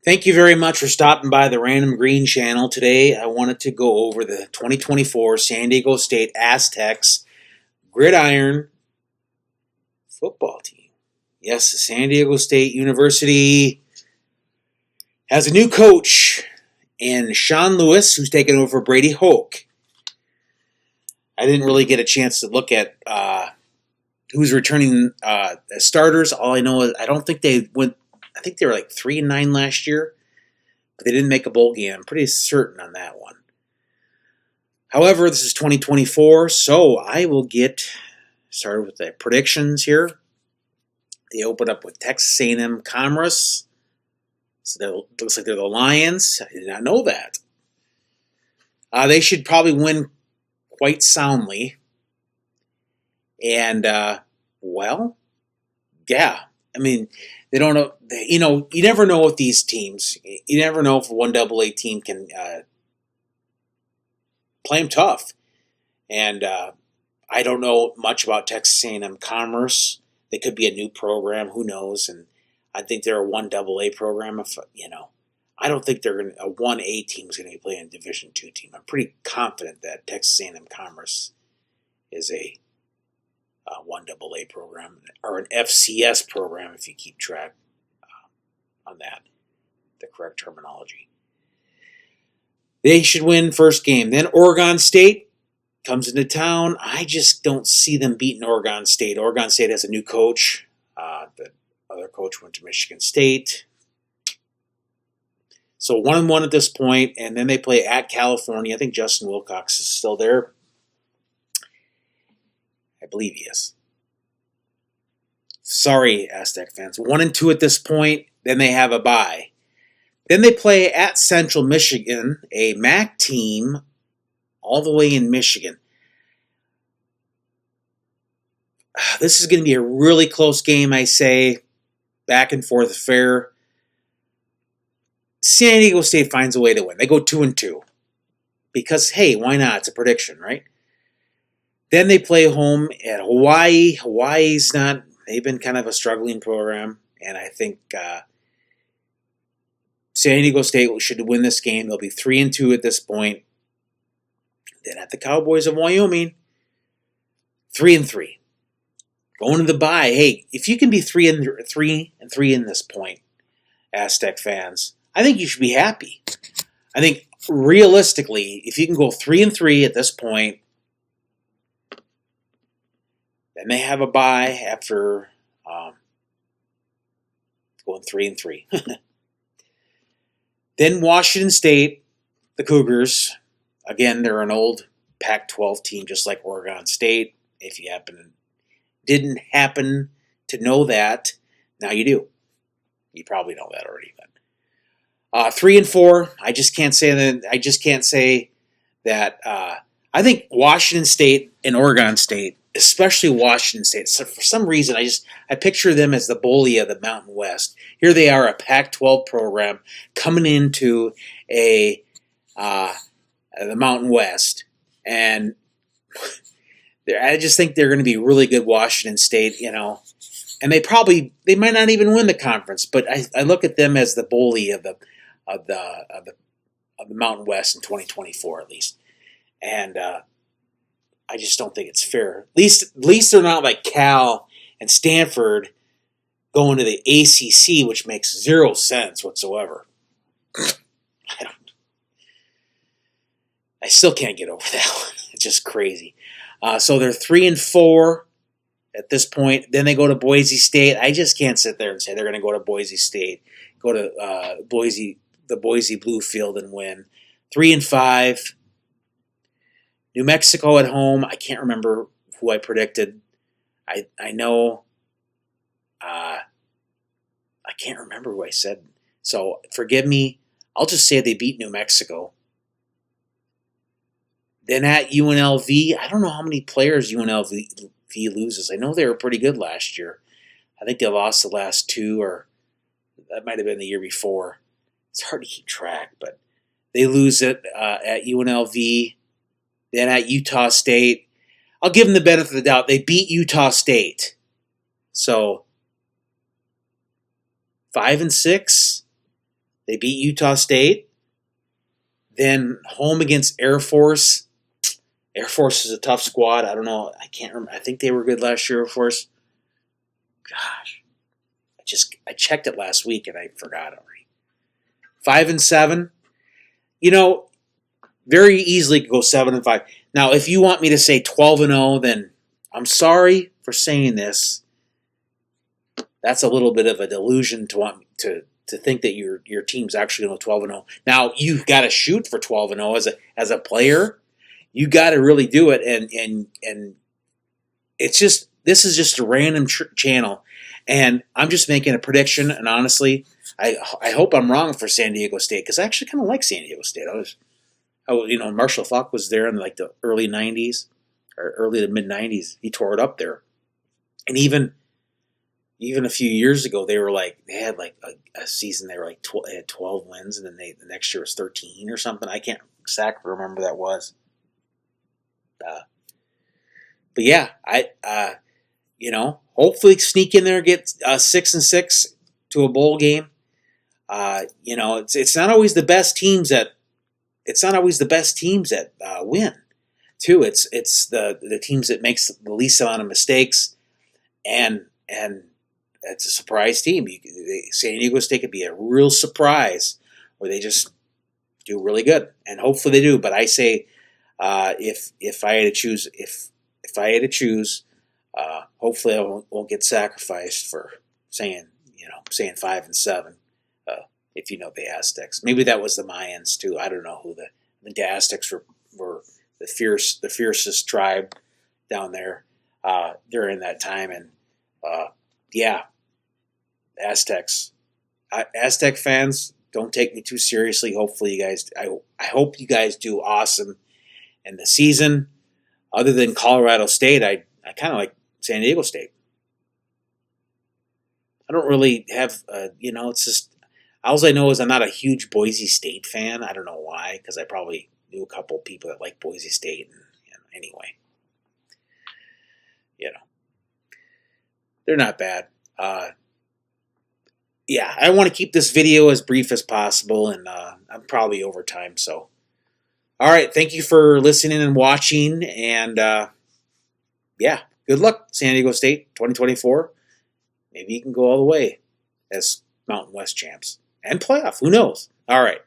Thank you very much for stopping by the Random Green channel. Today I wanted to go over the 2024 San Diego State Aztecs Gridiron football team. Yes, the San Diego State University has a new coach in Sean Lewis, who's taken over for Brady Hoke. I didn't really get a chance to look at who's returning as starters. All I know is I don't think they went. I think they were like 3-9 last year, but they didn't make a bowl game. I'm pretty certain on that one. However, this is 2024, so I will get started with the predictions here. They open up with Texas A&M Commerce. So it looks like they're the Lions. I did not know that. They should probably win quite soundly. And, yeah. I mean, they don't know. You never know with these teams. You never know if a 1AA team can play them tough. And I don't know much about Texas A&M Commerce. They could be a new program. Who knows? And I think they're a 1AA program. I don't think they're going. A 1A team is going to be playing a Division II team. I'm pretty confident that Texas A&M Commerce is a 1AA program, or an FCS program if you keep track on that, the correct terminology. They should win first game. Then Oregon State comes into town. I just don't see them beating Oregon State. Oregon State has a new coach. The other coach went to Michigan State. So 1-1 at this point, and then they play at California. I think Justin Wilcox is still there. I believe he is. Sorry, Aztec fans. 1-2 at this point. Then they have a bye. Then they play at Central Michigan, a MAC team, all the way in Michigan. This is going to be a really close game, I say. Back and forth affair. San Diego State finds a way to win. They go 2-2. Because, hey, why not? It's a prediction, right? Then they play home at Hawaii. Hawaii's not, they've been kind of a struggling program. And I think San Diego State should win this game. They'll be 3-2 at this point. Then at the Cowboys of Wyoming, 3-3. Going to the bye. Hey, if you can be 3-3 in this point, Aztec fans, I think you should be happy. I think realistically, if you can go 3-3 at this point, then they have a bye after going 3-3. Then Washington State, the Cougars. Again, they're an old Pac-12 team, just like Oregon State. If you didn't happen to know that, now you do. You probably know that already. But 3-4. I just can't say that. I just can't say that. I think Washington State and Oregon State, especially Washington State, so for some reason I picture them as the bully of the Mountain West. Here they are, a Pac-12 program coming into the Mountain West, and I just think they're going to be really good. Washington State, and they might not even win the conference, but I look at them as the bully of the Mountain West in 2024 at least, and I just don't think it's fair. At least they're not like Cal and Stanford going to the ACC, which makes zero sense whatsoever. I still can't get over that one. It's just crazy. So they're 3-4 at this point. Then they go to Boise State. I just can't sit there and say they're going to go to Boise State, go to the Boise Bluefield and win. 3-5. New Mexico at home. I can't remember who I predicted. I know. I can't remember who I said. So forgive me. I'll just say they beat New Mexico. Then at UNLV, I don't know how many players UNLV loses. I know they were pretty good last year. I think they lost the last two, or that might have been the year before. It's hard to keep track, but they lose it at UNLV. Then at Utah State, I'll give them the benefit of the doubt. They beat Utah State. So 5-6. They beat Utah State. Then home against Air Force. Air Force is a tough squad. I don't know. I can't remember. I think they were good last year, Air Force. Gosh. I checked it last week and I forgot already. 5-7. You know, very easily could go 7-5. Now, if you want me to say 12-0, then I'm sorry for saying this. That's a little bit of a delusion to want to think that your team's actually going to go 12-0. Now, you've got to shoot for 12-0 as a player. You got to really do it, and it's just this is just a random channel, and I'm just making a prediction. And honestly, I hope I'm wrong for San Diego State because I actually kind of like San Diego State. Marshall Faulk was there in like the early '90s or early to mid '90s. He tore it up there, and even a few years ago, they had like a season. They were like they had 12 wins, and then the next year was 13 or something. I can't exactly remember that was. But yeah, hopefully sneak in there, get 6-6 to a bowl game. It's not always the best teams that win. Too, it's the teams that makes the least amount of mistakes, and it's a surprise team. San Diego State could be a real surprise where they just do really good, and hopefully they do. But I say, if I had to choose, hopefully I won't get sacrificed for saying 5-7. If the Aztecs, maybe that was the Mayans too. I don't know who the Aztecs were the fiercest tribe down there during that time, and Aztecs. Aztec fans, don't take me too seriously. Hopefully you guys, I hope you guys do awesome in the season. Other than Colorado State, I kind of like San Diego State. I don't really have, it's just, all I know is I'm not a huge Boise State fan. I don't know why, because I probably knew a couple of people that like Boise State. And anyway, they're not bad. I want to keep this video as brief as possible, and I'm probably over time. So, all right, thank you for listening and watching, and good luck, San Diego State 2024. Maybe you can go all the way as Mountain West champs and playoff. Who knows? All right,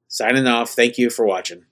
signing off. Thank you for watching.